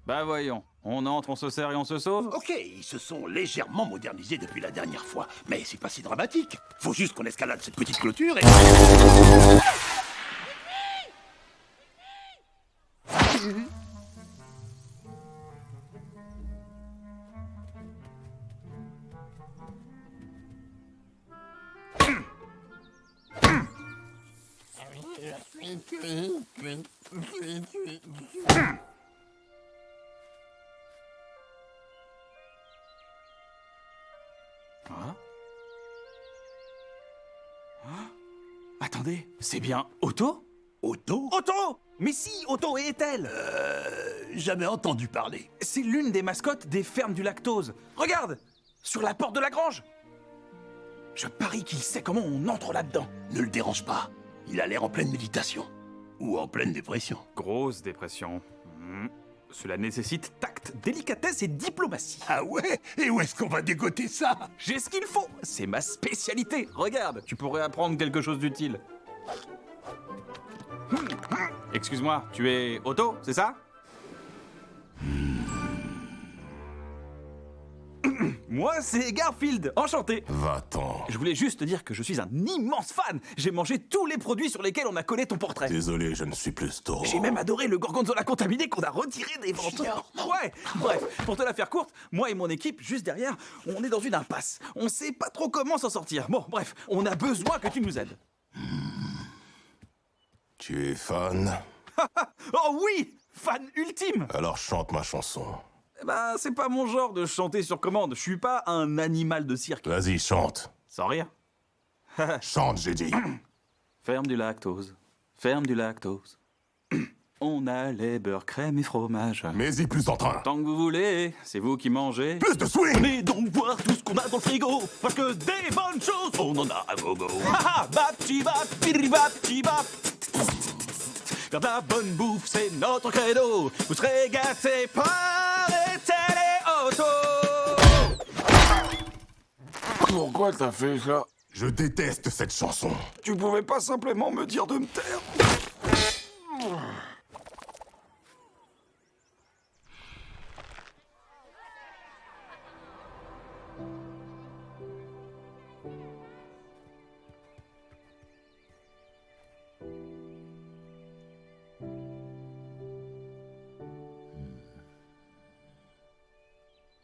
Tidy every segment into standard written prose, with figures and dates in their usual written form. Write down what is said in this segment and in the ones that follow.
Bah voyons, on entre, on se sert et on se sauve? Ok, ils se sont légèrement modernisés depuis la dernière fois, mais c'est pas si dramatique. Faut juste qu'on escalade cette petite clôture et... Hein? Attendez, c'est bien Otto? Otto? Otto! Mais si, Otto et Ethel! Jamais entendu parler. C'est l'une des mascottes des fermes du lactose. Regarde! Sur la porte de la grange! Je parie qu'il sait comment on entre là-dedans. Ne le dérange pas. Il a l'air en pleine méditation. Ou en pleine dépression. Grosse dépression. Cela nécessite tact, délicatesse et diplomatie. Ah ouais? Et où est-ce qu'on va dégoter ça? J'ai ce qu'il faut. C'est ma spécialité. Regarde, tu pourrais apprendre quelque chose d'utile. Excuse-moi, tu es Otto, c'est ça? Moi, c'est Garfield, enchanté. Va-t'en. Je voulais juste te dire que je suis un immense fan. J'ai mangé tous les produits sur lesquels on a collé ton portrait. Désolé, je ne suis plus taureau. J'ai même adoré le gorgonzola contaminé qu'on a retiré des ventes. Ouais, bref, pour te la faire courte, moi et mon équipe, juste derrière, on est dans une impasse. On sait pas trop comment s'en sortir. Bon, bref, on a besoin que tu nous aides. Tu es fan? Oh oui, fan ultime. Alors chante ma chanson. Eh ben, c'est pas mon genre de chanter sur commande. Je suis pas un animal de cirque. Vas-y, chante. Sans rire. Chante, j'ai dit. Ferme du lactose. Ferme du lactose. On a lait, beurre, crème et fromage. Mais-y plus en train. Tant que vous voulez, c'est vous qui mangez. Plus de swing. Venez donc voir tout ce qu'on a dans le frigo, parce que des bonnes choses, on en a à gogo. Haha, bap, tchibap, piribap, tchibap. Faire de la bonne bouffe, c'est notre credo. Vous serez gâtés par Ethel et Otto. Pourquoi t'as fait ça? Je déteste cette chanson. Tu pouvais pas simplement me dire de me taire?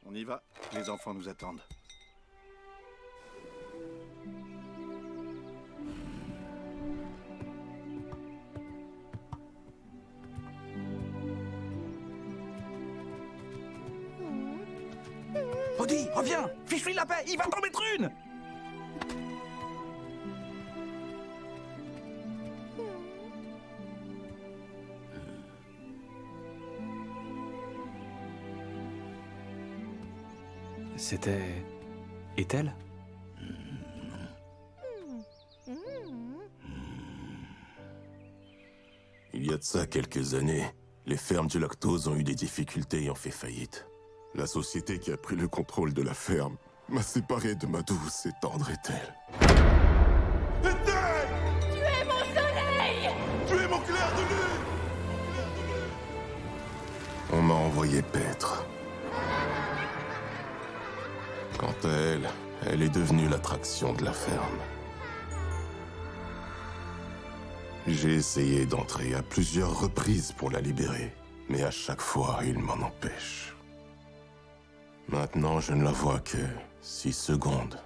On y va, les enfants nous attendent. Odie, reviens, fiche-lui la paix, il va t'en mettre une. C'était... Ethel? Il y a de ça quelques années, les fermes du lactose ont eu des difficultés et ont fait faillite. La société qui a pris le contrôle de la ferme m'a séparé de ma douce et tendre Ethel. Ethel! Tu es mon soleil! Tu es mon clair de lune! On m'a envoyé paître. Quant à elle, elle est devenue l'attraction de la ferme. J'ai essayé d'entrer à plusieurs reprises pour la libérer, mais à chaque fois, il m'en empêche. Maintenant, je ne la vois que 6 secondes,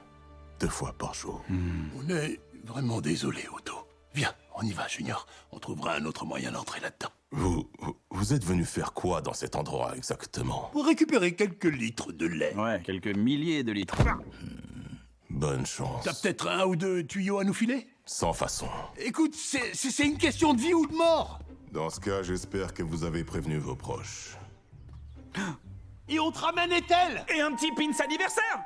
2 fois par jour. On est vraiment désolé, Otto. Viens, on y va, Junior. On trouvera un autre moyen d'entrer là-dedans. Vous êtes venu faire quoi dans cet endroit exactement? Pour récupérer quelques litres de lait. Ouais, quelques milliers de litres. Bonne chance. T'as peut-être 1 ou 2 tuyaux à nous filer? Sans façon. Écoute, c'est une question de vie ou de mort. Dans ce cas, j'espère que vous avez prévenu vos proches. Et on te ramène Ethel! Et un petit pins anniversaire!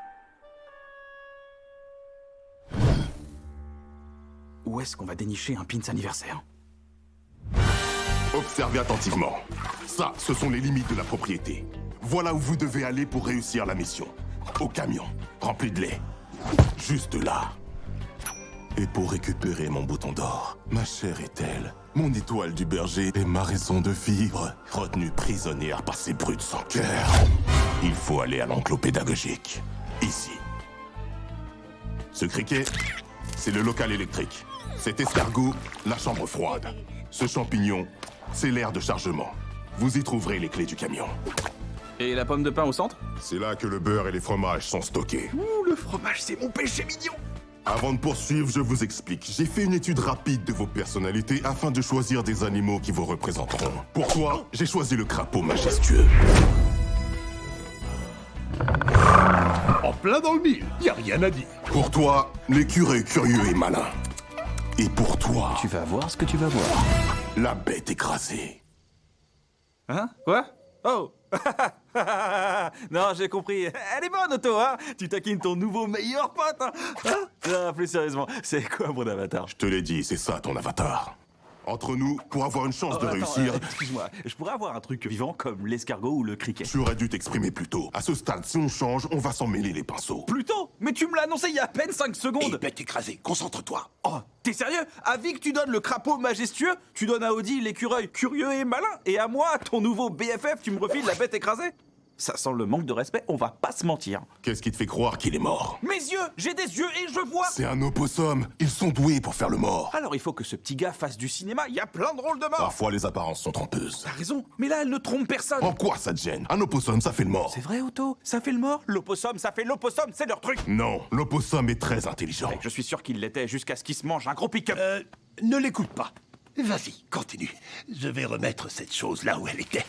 Où est-ce qu'on va dénicher un pins anniversaire? Observez attentivement. Ça, ce sont les limites de la propriété. Voilà où vous devez aller pour réussir la mission. Au camion, rempli de lait. Juste là. Et pour récupérer mon bouton d'or, ma chère Ethel, Mon étoile du berger est ma raison de vivre, retenue prisonnière par ces brutes sans cœur. Il faut aller à l'enclos pédagogique, ici. Ce criquet, c'est le local électrique. Cet escargot, la chambre froide. Ce champignon, c'est l'aire de chargement. Vous y trouverez les clés du camion. Et la pomme de pain au centre? C'est là que le beurre et les fromages sont stockés. Ouh, le fromage, c'est mon péché mignon. Avant de poursuivre, je vous explique. J'ai fait une étude rapide de vos personnalités afin de choisir des animaux qui vous représenteront. Pour toi, j'ai choisi le crapaud majestueux. En plein dans le mille, y a rien à dire. Pour toi, l'écureuil curieux et malin. Et pour toi, Tu vas voir ce que tu vas voir. la bête écrasée. Hein? Quoi? Oh! Non, j'ai compris. Elle est bonne, Otto, hein? Tu taquines ton nouveau meilleur pote, hein? Ah, plus sérieusement, c'est quoi mon avatar? Je te l'ai dit, c'est ça ton avatar. Entre nous, pour avoir une chance de Attends, réussir, excuse-moi, je pourrais avoir un truc vivant comme l'escargot ou le criquet? tu aurais dû t'exprimer plus tôt. À ce stade, si on change, on va s'en mêler les pinceaux. Plutôt? Mais tu me l'as annoncé il y a à peine 5 Et secondes! bête écrasée, concentre-toi. Oh, t'es sérieux? À Vic, tu donnes le crapaud majestueux, tu donnes à Audi l'écureuil curieux et malin, et à moi, ton nouveau BFF, tu me refiles la bête écrasée? Ça sent le manque de respect, on va pas se mentir. Qu'est-ce qui te fait croire qu'il est mort? Mes yeux! J'ai des yeux et je vois! C'est un opossum. Ils sont doués pour faire le mort. Alors il faut que ce petit gars fasse du cinéma, il y a plein de rôles de mort! Parfois, les apparences sont trompeuses. T'as raison, mais là, elle ne trompe personne! En quoi ça te gêne? Un opossum, ça fait le mort. C'est vrai, Otto? Ça fait le mort? L'opossum, ça fait l'opossum, c'est leur truc! Non, l'opossum est très intelligent. Je suis sûr qu'il l'était jusqu'à ce qu'il se mange un gros pick-up. Ne l'écoute pas. Vas-y, continue. Je vais remettre cette chose là où elle était.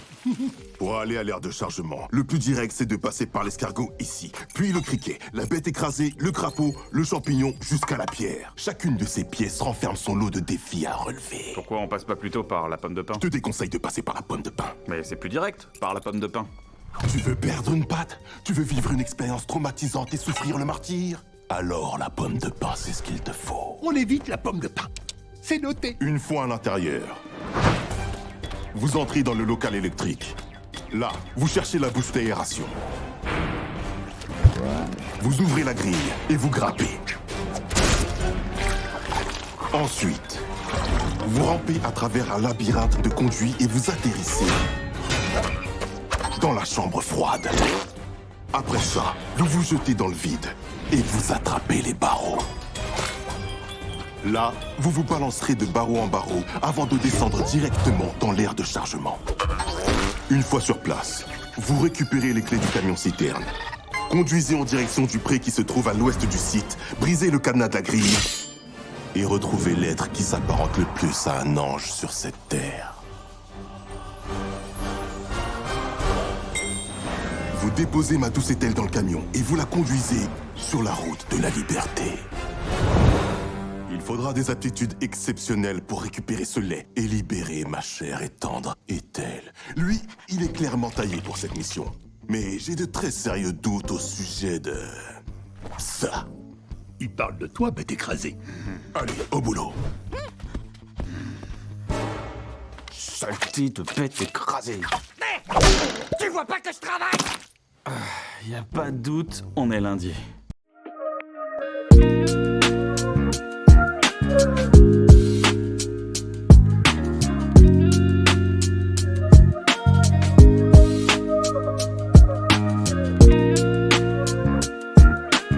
Pour aller à l'aire de chargement, le plus direct, c'est de passer par l'escargot ici, puis le criquet, la bête écrasée, le crapaud, le champignon, jusqu'à la pierre. Chacune de ces pièces renferme son lot de défis à relever. Pourquoi on passe pas plutôt par la pomme de pain? Je te déconseille de passer par la pomme de pain. Mais c'est plus direct, par la pomme de pain. Tu veux perdre une patte? Tu veux vivre une expérience traumatisante et souffrir le martyre? Alors la pomme de pain, c'est ce qu'il te faut. On évite la pomme de pain. C'est noté. Une fois à l'intérieur, vous entrez dans le local électrique. Là, vous cherchez la bouche d'aération. Vous ouvrez la grille et vous grappez. Ensuite, vous rampez à travers un labyrinthe de conduits et vous atterrissez dans la chambre froide. Après ça, vous vous jetez dans le vide et vous attrapez les barreaux. Là, vous vous balancerez de barreau en barreau avant de descendre directement dans l'aire de chargement. Une fois sur place, vous récupérez les clés du camion-citerne. Conduisez en direction du pré qui se trouve à l'ouest du site, brisez le cadenas de la grille et retrouvez l'être qui s'apparente le plus à un ange sur cette terre. Vous déposez ma douce ételle dans le camion et vous la conduisez sur la route de la liberté. Il faudra des aptitudes exceptionnelles pour récupérer ce lait et libérer ma chère et tendre Ethel. Lui, il est clairement taillé pour cette mission. Mais j'ai de très sérieux doutes au sujet de... ça. Il parle de toi, bête écrasée. Allez, au boulot. Saleté de bête écrasée. Tu vois pas que je travaille? Y a pas de doute, on est lundi.